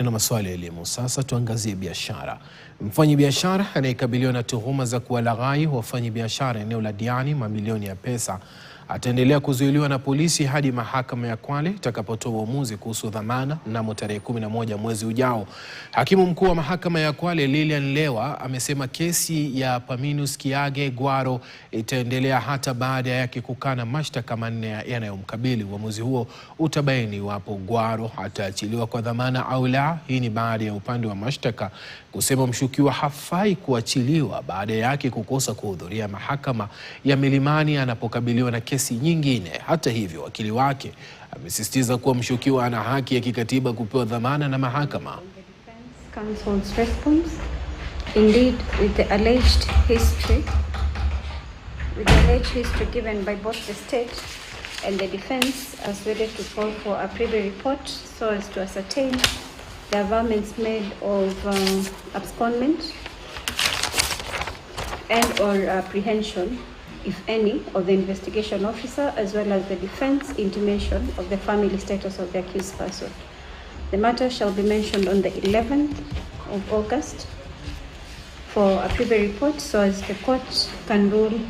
Na maswali ya elimu. Sasa tuangazie biashara. Mfanyabiashara anayekabiliwa na tuhuma za kuwalaghai wafanyabiashara eneo la Diani mamilioni ya pesa ataendelea kuzuiliwa na polisi hadi mahakama ya Kwale itakapotoa uamuzi kuhusu dhamana mnamo tarehe 11 mwezi ujao. Hakimu mkuu wa mahakama ya Kwale Lilian Lewa amesema kesi ya Paminus Kiage Gwaro itaendelea hata baada yake kukana mashtaka manne yanayomkabili. Uamuzi huo utabaini iwapo Gwaro ataachiliwa kwa dhamana au la. Hii ni baada ya upande wa mashtaka kusema mshukiwa hafai kuachiliwa baada yake kukosa kuhudhuria mahakama ya Milimani anapokabiliwa na kesi nyingine. Hata hivyo, wakili wake amesisitiza kuwa mshukiwa ana haki ya kikatiba kupewa dhamana na mahakama. Counsel's response, indeed, with the alleged history given by both the state and the defense, as well as to call for a privy report so as to ascertain the averments made of abscondment and or apprehension, if any, of the investigation officer, as well as the defense intimation of the family status of the accused person. The matter shall be mentioned on the 11th of August for a privy report so as the court can rule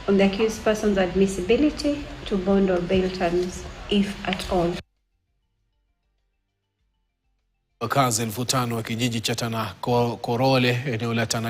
on the accused person's admissibility to bond or bail terms, if at all. Wakazi 5,000 wa kijiji cha Tanakorole eneo la Tana